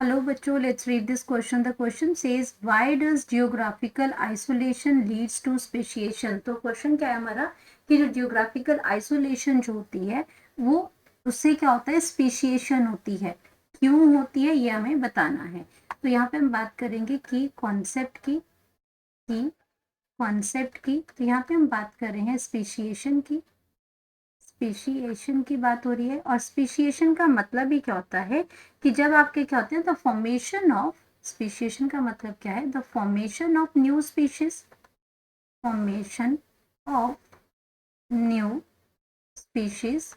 Hello बच्चों, let's read this question. The question says why does geographical isolation leads to speciation? तो question क्या है हमारा कि जो जियोग्राफिकल आइसोलेशन जो होती है वो उससे क्या होता है, स्पेशिएशन होती है। क्यों होती है ये हमें बताना है। तो यहाँ पे हम बात करेंगे कि कॉन्सेप्ट की। तो यहाँ पे हम बात कर रहे हैं स्पेशिएशन की बात हो रही है। और स्पेशिएशन का मतलब ही क्या होता है कि जब आपके क्या होते हैं द फॉर्मेशन ऑफ, स्पेशिएशन का मतलब क्या है, the formation of new species, formation of new species,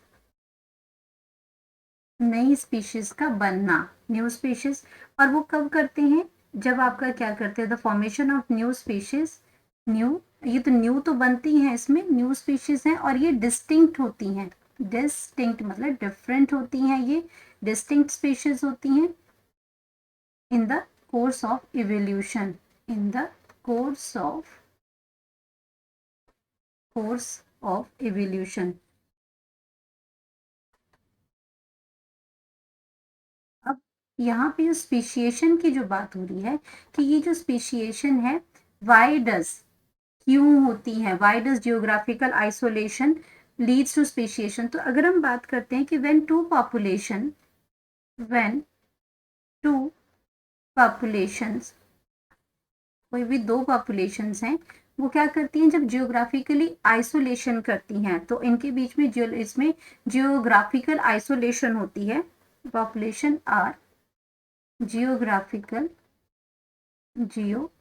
नई स्पीशीज का बनना, न्यू स्पीशीज। और वो कब करते हैं, जब आपका क्या करते हैं the formation of new species. New, ये तो न्यू तो बनती हैं, इसमें न्यू स्पीशीज हैं और ये डिस्टिंक्ट होती हैं। डिस्टिंक्ट मतलब डिफरेंट होती हैं, ये डिस्टिंक्ट स्पीशीज होती हैं in the course of evolution, in the course of evolution. अब यहाँ पे जो स्पेशिएशन की जो बात हो रही है कि ये जो स्पेशिएशन है वाई डज, क्यों होती है, why does geographical isolation leads to speciation. तो अगर हम बात करते हैं कि व्हेन टू पॉपुलेशंस, कोई भी दो पॉपुलेशंस हैं, वो क्या करती हैं जब जियोग्राफिकली आइसोलेशन करती हैं तो इनके बीच में इसमें जियोग्राफिकल आइसोलेशन होती है। पॉपुलेशन आर जियोग्राफिकल जियोग्राफिकल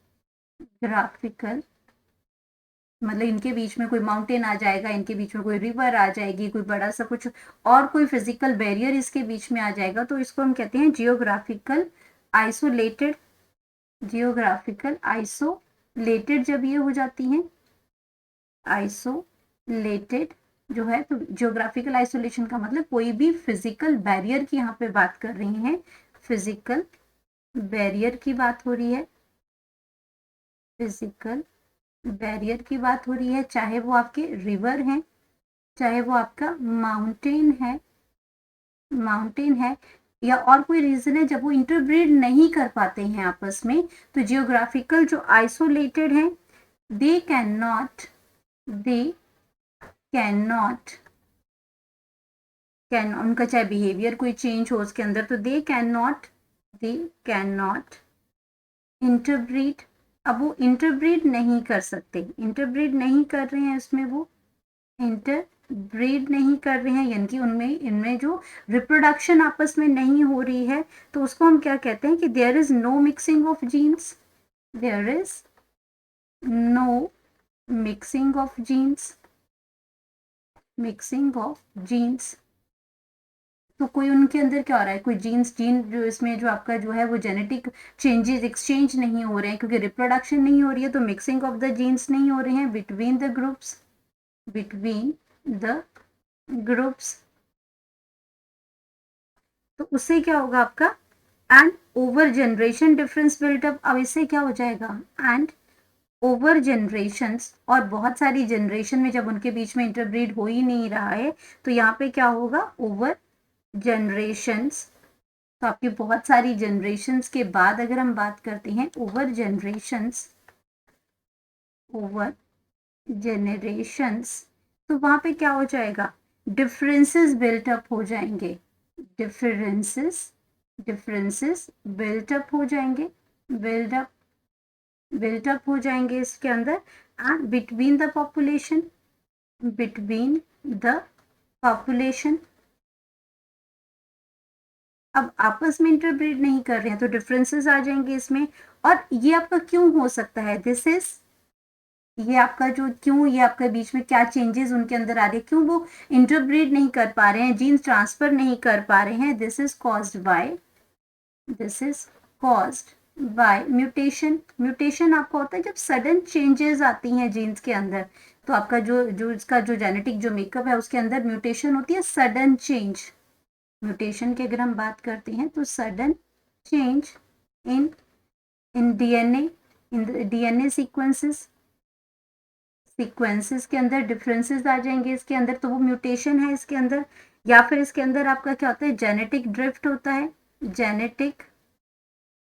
मतलब इनके बीच में कोई माउंटेन आ जाएगा, इनके बीच में कोई रिवर आ जाएगी, कोई बड़ा सा कुछ और कोई फिजिकल बैरियर इसके बीच में आ जाएगा, तो इसको हम कहते हैं जियोग्राफिकल आइसोलेटेड। जियोग्राफिकल आइसोलेटेड जब ये हो जाती हैं, आइसोलेटेड जो है, तो जियोग्राफिकल आइसोलेशन का मतलब कोई भी फिजिकल बैरियर की यहाँ पे बात कर रही हैं, फिजिकल बैरियर की बात हो रही है, फिजिकल बैरियर की बात हो रही है, चाहे वो आपके रिवर हैं, चाहे वो आपका माउंटेन है या और कोई रीजन है जब वो इंटरब्रीड नहीं कर पाते हैं आपस में, तो जियोग्राफिकल जो आइसोलेटेड हैं दे कैन नॉट उनका चाहे बिहेवियर कोई चेंज हो उसके अंदर, तो दे कैन नॉट इंटरब्रीड। अब वो इंटरब्रीड नहीं कर सकते, इंटरब्रीड नहीं कर रहे हैं, इसमें वो इंटरब्रीड नहीं कर रहे हैं, यानी कि उनमें इनमें जो रिप्रोडक्शन आपस में नहीं हो रही है, तो उसको हम क्या कहते हैं कि there is no mixing of genes, there is no mixing of genes. तो कोई उनके अंदर क्या हो रहा है, कोई जीन जो इसमें जो आपका जो है वो जेनेटिक चेंजेस एक्सचेंज नहीं हो रहे हैं, क्योंकि रिप्रोडक्शन नहीं हो रही है, तो मिक्सिंग ऑफ द जीन्स नहीं हो रहे हैं बिटवीन द ग्रुप्स। तो उससे क्या होगा आपका, and over generation difference built up. अब इससे क्या हो जाएगा, एंड ओवर जनरेशंस, और बहुत सारी जनरेशन में जब उनके बीच में इंटरब्रीड हो ही नहीं रहा है, तो यहाँ पे क्या होगा, ओवर जनरेशंस। तो आपकी बहुत सारी जनरेशंस के बाद अगर हम बात करते हैं ओवर जेनरेशंस, तो वहां पे क्या हो जाएगा, डिफरेंसेस बिल्टअप हो जाएंगे, डिफरेंसेस बिल्टअप हो जाएंगे, बिल्डअप बिल्टअप हो जाएंगे इसके अंदर। And between the population. अब आपस में इंटरब्रीड नहीं कर रहे हैं तो डिफरेंसेस आ जाएंगे इसमें। और ये आपका क्यों हो सकता है, ये आपका जो क्यों, ये आपके बीच में क्या चेंजेस उनके अंदर आ रहे हैं, क्यों वो इंटरब्रीड नहीं कर पा रहे हैं, जीन्स ट्रांसफर नहीं कर पा रहे हैं, this is caused by mutation आपका होता है जब सडन चेंजेस आती हैं जीन्स के अंदर। तो आपका जो इसका जो जेनेटिक जो मेकअप है उसके अंदर म्यूटेशन होती है, सडन चेंज। म्यूटेशन की अगर हम बात करते हैं तो sudden change in in DNA, in DNA sequences के अंदर डिफरेंसेस आ जाएंगे इसके अंदर, तो वो म्यूटेशन है इसके अंदर। या फिर इसके अंदर आपका क्या होता है, जेनेटिक ड्रिफ्ट होता है, जेनेटिक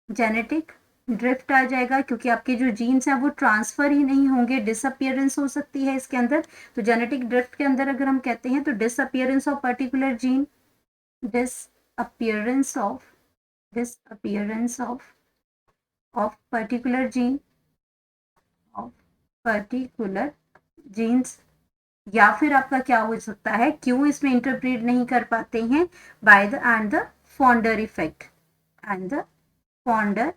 जेनेटिक ड्रिफ्ट आ जाएगा, क्योंकि आपके जो जीन्स हैं वो ट्रांसफर ही नहीं होंगे, डिसअपियरेंस हो सकती है इसके अंदर। तो जेनेटिक ड्रिफ्ट के अंदर अगर हम कहते हैं तो disappearance of particular gene, disappearance of disappearance of particular gene, of particular genes. या फिर आपका क्या हो सकता है, क्यों इसमें इंटरप्रेट नहीं कर पाते हैं, by the end the fonder effect, and the fonder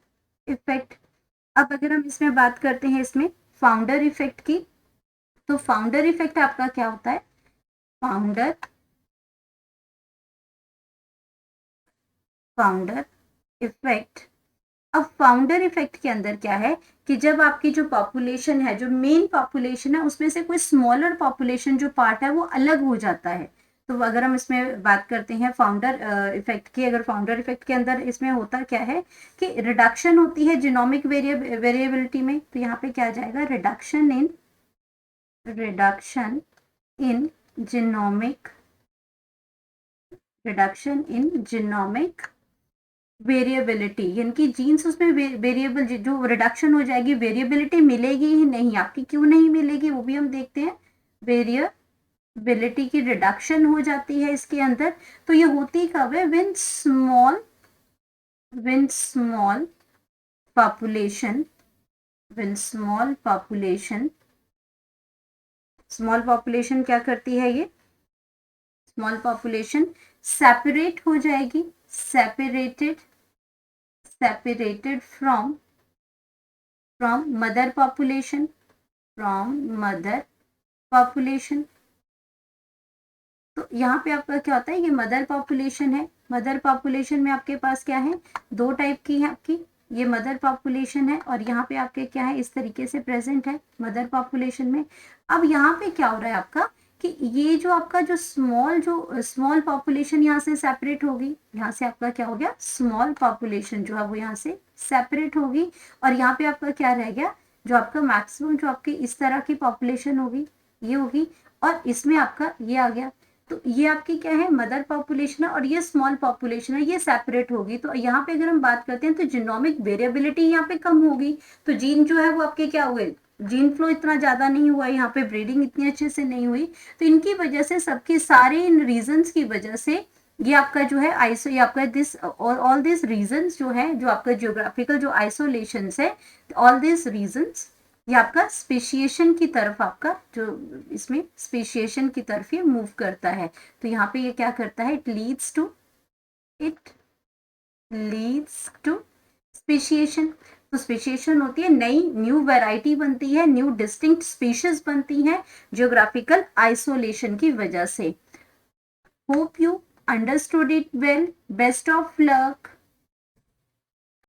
effect. अब अगर हम इसमें बात करते हैं इसमें फाउंडर इफेक्ट की, तो फाउंडर इफेक्ट आपका क्या होता है, फाउंडर फाउंडर इफेक्ट। अब फाउंडर इफेक्ट के अंदर क्या है कि जब आपकी जो पॉपुलेशन है, जो मेन पॉपुलेशन है, उसमें से कोई स्मॉलर पॉपुलेशन जो पार्ट है वो अलग हो जाता है। तो अगर हम इसमें बात करते हैं फाउंडर इफेक्ट की, अगर फाउंडर इफेक्ट के अंदर इसमें होता क्या है कि रिडक्शन होती है जिनोमिक वेरिएबिलिटी में, तो यहाँ पे क्या आ जाएगा, रिडक्शन इन जिनोमिक वेरिएबिलिटी, यानी कि जीन्स उसमें वेरिएबल जो रिडक्शन हो जाएगी, वेरिएबिलिटी मिलेगी ही नहीं आपकी, क्यों नहीं मिलेगी वो भी हम देखते हैं। वेरिएबिलिटी की रिडक्शन हो जाती है इसके अंदर। तो ये होती कब है, when small population small population क्या करती है, ये स्मॉल पॉपुलेशन सेपरेट हो जाएगी, सेपरेटेड फ्रॉम मदर पॉपुलेशन, तो यहाँ पे आपका क्या होता है, ये मदर पॉपुलेशन है। मदर पॉपुलेशन में आपके पास क्या है, दो टाइप की है आपकी, ये मदर पॉपुलेशन है, और यहाँ पे आपके क्या है, इस तरीके से प्रेजेंट है मदर पॉपुलेशन में। अब यहाँ पे क्या हो रहा है आपका कि ये जो आपका जो स्मॉल पॉपुलेशन यहाँ से सेपरेट होगी, यहाँ से आपका क्या हो गया, स्मॉल पॉपुलेशन जो है वो यहाँ से सेपरेट होगी, और यहाँ पे आपका क्या रह गया, जो आपका मैक्सिमम जो आपकी इस तरह की पॉपुलेशन होगी ये होगी, और इसमें आपका ये आ गया। तो ये आपकी क्या है, मदर पॉपुलेशन है, और ये स्मॉल पॉपुलेशन है, ये सेपरेट होगी। तो यहाँ पे अगर हम बात करते हैं तो जीनोमिक वेरिएबिलिटी यहाँ पे कम होगी, तो जीन जो है वो आपके क्या हुए, जीन फ्लो इतना ज्यादा नहीं हुआ, यहाँ पे ब्रीडिंग इतनी अच्छे से नहीं हुई, तो इनकी वजह से, सबके सारे इन रीजंस की वजह से ये आपका जो है ये आपका दिस ऑल दिस रीजंस जो है, जो आपका जियोग्राफिकल जो आइसोलेशन है, ऑल दिस रीजंस ये आपका स्पेशिएशन की तरफ, आपका जो इसमें स्पेशिएशन की तरफ ये मूव करता है। तो यहाँ पे ये क्या करता है, इट लीड्स टू स्पेशिएशन। तो स्पेशिएशन होती है, नई न्यू वैरायटी बनती है, न्यू डिस्टिंक्ट स्पीशीज बनती है जियोग्राफिकल आइसोलेशन की वजह से। Hope you understood it well, best of luck.